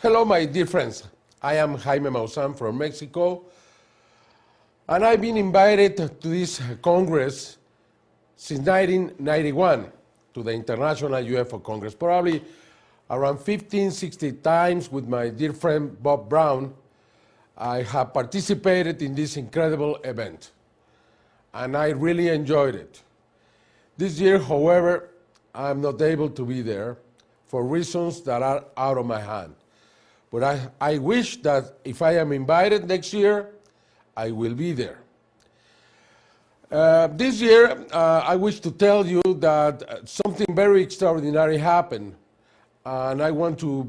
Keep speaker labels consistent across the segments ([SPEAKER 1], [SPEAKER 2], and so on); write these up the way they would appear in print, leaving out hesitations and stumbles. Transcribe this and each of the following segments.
[SPEAKER 1] Hello, my dear friends. I am Jaime Maussan from Mexico, and I've been invited to this Congress since 1991, to the International UFO Congress, probably around 15, 60 times with my dear friend Bob Brown. I have participated in this incredible event, and I really enjoyed it. This year, however, I'm not able to be there for reasons that are out of my hand. But I wish that if I am invited next year, I will be there. This year, I wish to tell you that something very extraordinary happened, and I want to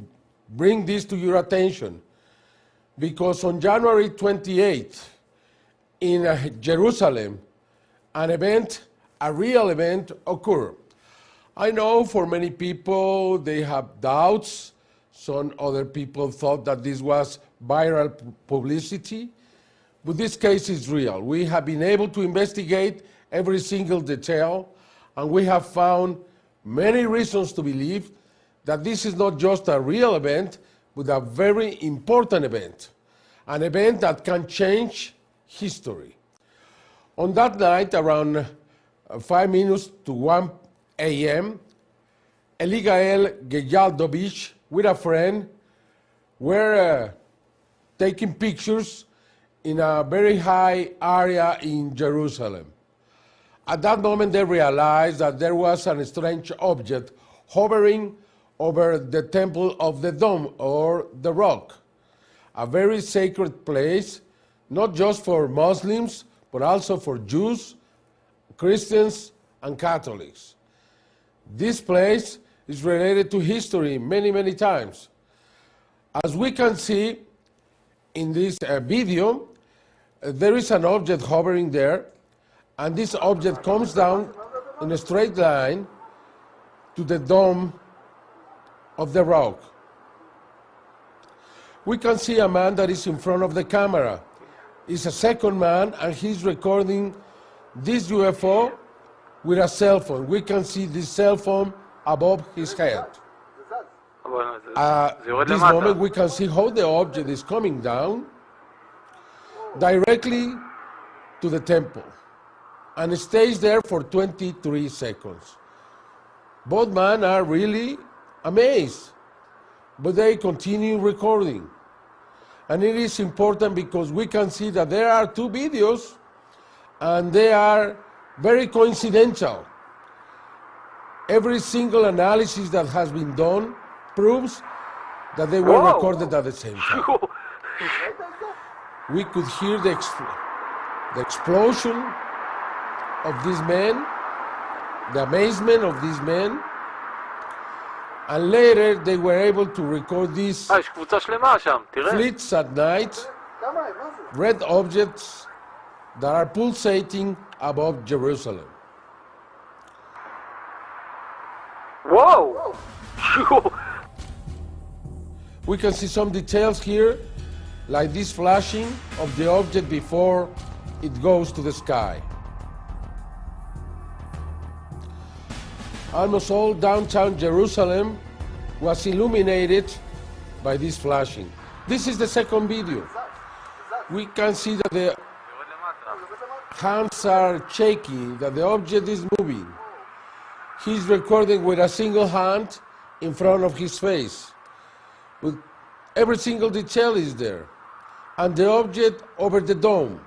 [SPEAKER 1] bring this to your attention, because on January 28th, in Jerusalem, an event, a real event, occurred. I know for many people, they have doubts. Some other people thought that this was viral publicity, but this case is real. We have been able to investigate every single detail, and we have found many reasons to believe that this is not just a real event, but a very important event, an event that can change history. On that night, around 5 minutes to 1 a.m., Eligael Gejaldovich, with a friend, were taking pictures in a very high area in Jerusalem. At that moment, they realized that there was a strange object hovering over the Temple of the Dome, or the Rock, a very sacred place, not just for Muslims, but also for Jews, Christians, and Catholics. This place is related to history many, many times. As we can see in this video, there is an object hovering there, and this object comes down in a straight line to the dome of the rock. We can see a man that is in front of the camera. It's a second man, and he's recording this UFO with a cell phone. We can see this cell phone above his head. At this moment, we can see how the object is coming down directly to the temple, and it stays there for 23 seconds. Both men are really amazed, but they continue recording. And it is important because we can see that there are two videos, and they are very coincidental. Every single analysis that has been done proves that they were recorded at the same time. We could hear the explosion of these men, the amazement of these men, and later they were able to record these fleets at night, red objects that are pulsating above Jerusalem.
[SPEAKER 2] Whoa!
[SPEAKER 1] We can see some details here, like this flashing of the object before it goes to the sky. Almost all downtown Jerusalem was illuminated by this flashing. This is the second video. We can see that the hands are shaking, that the object is moving. He's recording with a single hand in front of his face. With every single detail is there. And the object over the dome.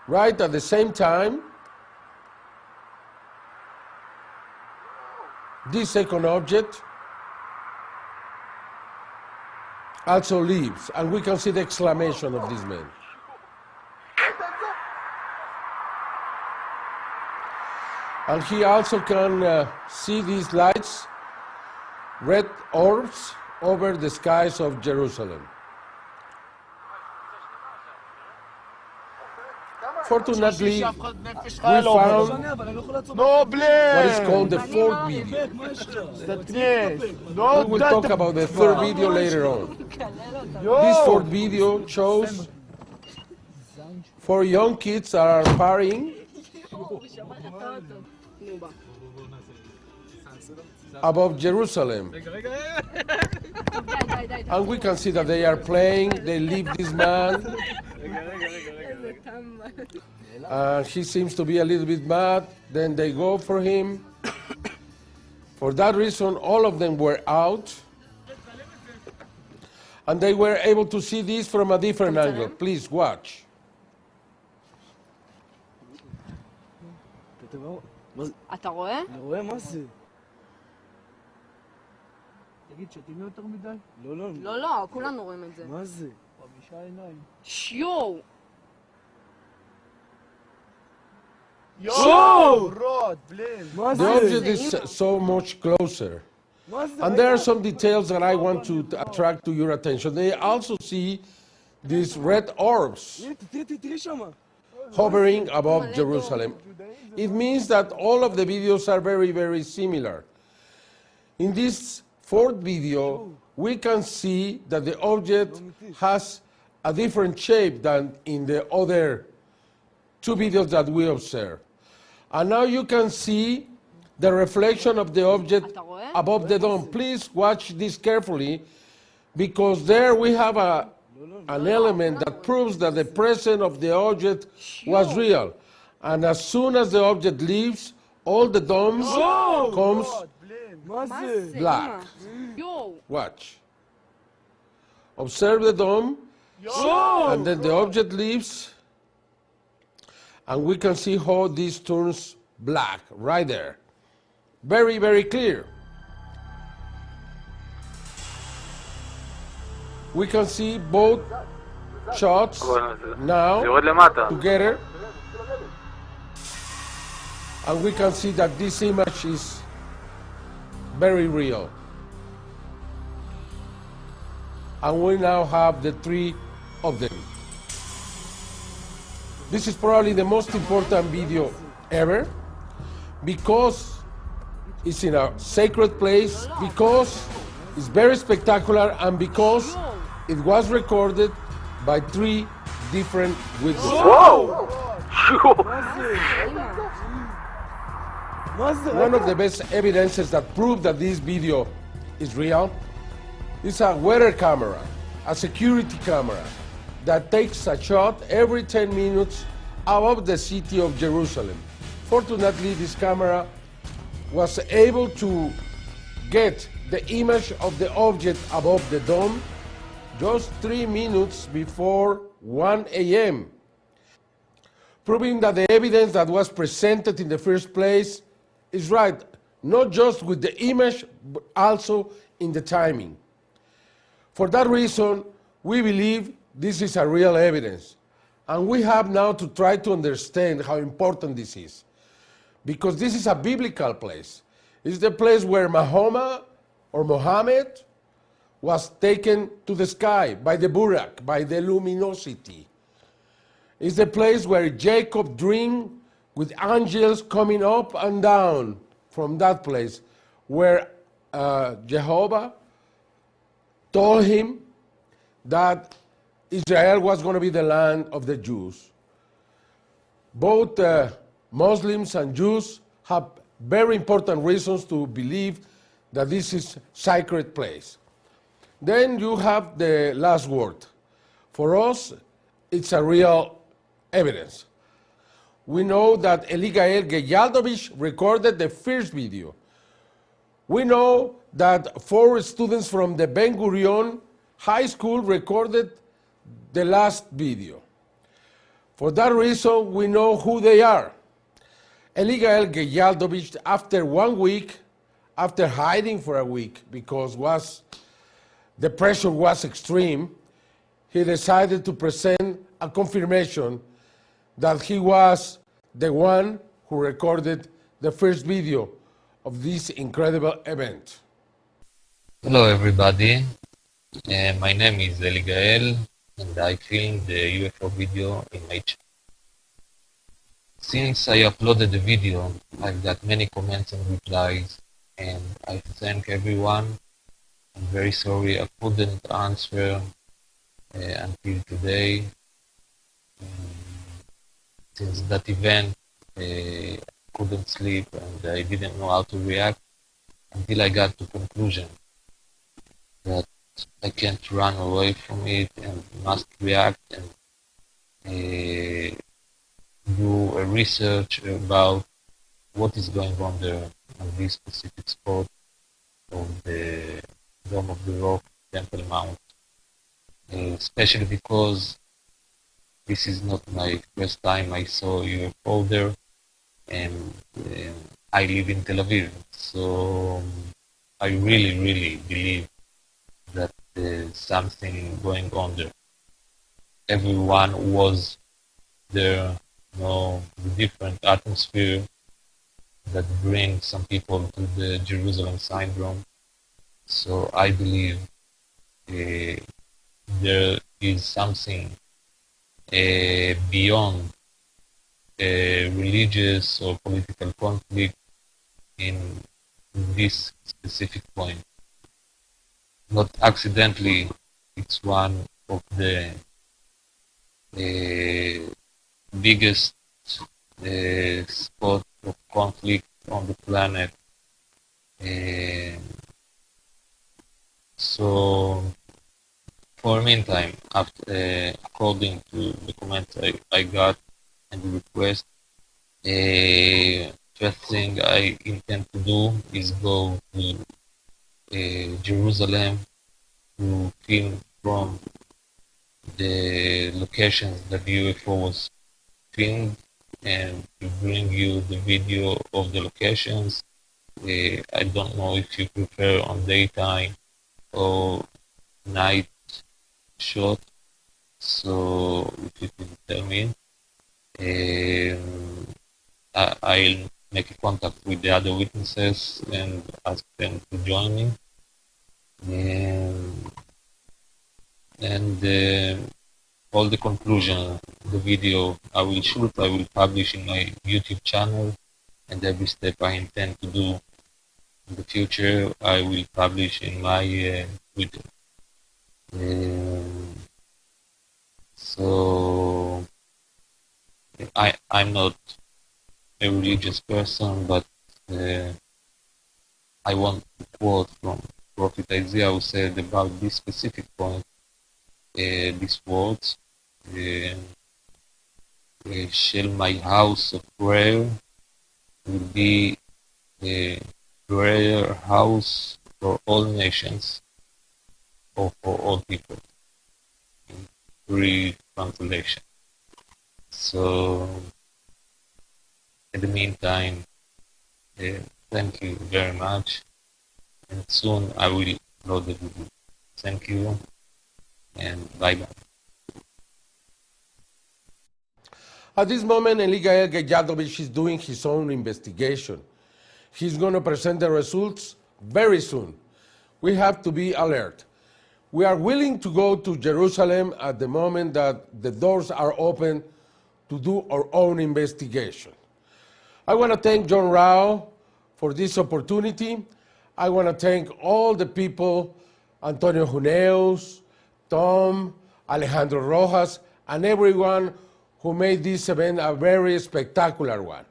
[SPEAKER 1] Right at the same time, this second object also leaves, and we can see the exclamation of this man. And he also can see these lights, red orbs, over the skies of Jerusalem. Fortunately, we found what is called the fourth video. We will talk about the third video later on. This fourth video shows 4 young kids that are partying above Jerusalem. And we can see that they are playing, they leave this man. He seems to be a little bit mad, then they go for him. For that reason, all of them were out. And they were able to see this from a different angle. Please watch.
[SPEAKER 2] אתה רואה?
[SPEAKER 3] אני רואה מה זה.
[SPEAKER 4] תגיד, שתינו יותר מדי?
[SPEAKER 3] לא, לא.
[SPEAKER 2] לא, לא, כולנו רואים את זה.
[SPEAKER 3] מה זה?
[SPEAKER 4] 5 עיניים.
[SPEAKER 2] שיו!
[SPEAKER 4] יואו! רוד, בלין.
[SPEAKER 3] מה
[SPEAKER 1] The
[SPEAKER 3] זה?
[SPEAKER 1] object is so much closer.
[SPEAKER 3] מה זה?
[SPEAKER 1] And there are some details that I want to attract to your attention. They also see these red orbs
[SPEAKER 3] הנה, תראי שמה.
[SPEAKER 1] hovering above Jerusalem. It means that all of the videos are very, very similar. In this fourth video, we can see that the object has a different shape than in the other two videos that we observed. And now you can see the reflection of the object above the dome. Please watch this carefully, because there we have an element that proves that the presence of the object was real. And as soon as the object leaves, all the dome comes
[SPEAKER 3] מה זה?
[SPEAKER 1] black.
[SPEAKER 2] יואו!
[SPEAKER 1] Watch. Observe the dome, and then the object leaves, and we can see how this turns black right there. Very, very clear. We can see both shots now together, and we can see that this image is very real. And we now have the three of them. This is probably the most important video ever, because it's in a sacred place, because it's very spectacular, and because it was recorded by three different witnesses. One of the best evidences that prove that this video is real is a weather camera, a security camera that takes a shot every 10 minutes above the city of Jerusalem. Fortunately, this camera was able to get the image of the object above the dome just 3 minutes before 1 a.m., proving that the evidence that was presented in the first place is right, not just with the image, but also in the timing. For that reason, we believe this is a real evidence. And we have now to try to understand how important this is, because this is a biblical place. It's the place where Muhammad was taken to the sky by the Burak, by the luminosity. It's the place where Jacob dreamed with angels coming up and down from that place, where Jehovah told him that Israel was going to be the land of the Jews. Both Muslims and Jews have very important reasons to believe that this is a sacred place. Then you have the last word. For us, it's a real evidence. We know that Eligael Geyaldovich recorded the first video. We know that 4 students from the Ben Gurion High School recorded the last video. For that reason, we know who they are. Eligael Geyaldovich, after 1 week, after hiding for a week because the pressure was extreme, he decided to present a confirmation that he was the one who recorded the first video of this incredible event.
[SPEAKER 5] Hello everybody, my name is Eligael and I filmed the UFO video in my channel. Since I uploaded the video, I've got many comments and replies, and I thank everyone. I'm very sorry I couldn't answer until today. Since that event, I couldn't sleep and I didn't know how to react. until I got to conclusion that I can't run away from it and must react and do a research about what is going on there on this specific spot of the Dome of the Rock, Temple Mount, especially because this is not my first time I saw a UFO there, and I live in Tel Aviv, so I really believe that there's something going on there. Everyone was there, the different atmosphere that brings some people to the Jerusalem syndrome. So I believe there is something beyond religious or political conflict in this specific point. Not accidentally, it's one of the biggest spot of conflict on the planet. So, for a meantime, after, according to the comments I got and the request, first thing I intend to do is go to Jerusalem to film from the locations that the UFO was filmed and to bring you the video of the locations. I don't know if you prefer on daytime or night shot, so if you can tell me, I'll make a contact with the other witnesses and ask them to join me. And all the conclusion, the video I will shoot, I will publish in my YouTube channel, and every step I intend to do in the future, I will publish in my Twitter. So I'm not a religious person, but I want to quote from Prophet Isaiah, who said about this specific point, these words, shall my house of prayer will be a prayer house for all nations or for all people, in free translation. So, in the meantime, thank you very much, and soon I will upload the video. Thank you, and bye-bye.
[SPEAKER 1] At this moment, Eligael Gejadovich is doing his own investigation. He's going to present the results very soon. We have to be alert. We are willing to go to Jerusalem at the moment that the doors are open to do our own investigation. I want to thank John Rao for this opportunity. I want to thank all the people, Antonio Juneus, Tom, Alejandro Rojas, and everyone who made this event a very spectacular one.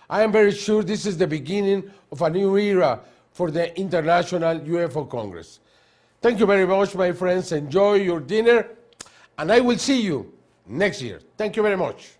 [SPEAKER 1] I am very sure this is the beginning of a new era for the International UFO Congress. Thank you very much, my friends. Enjoy your dinner, and I will see you next year. Thank you very much.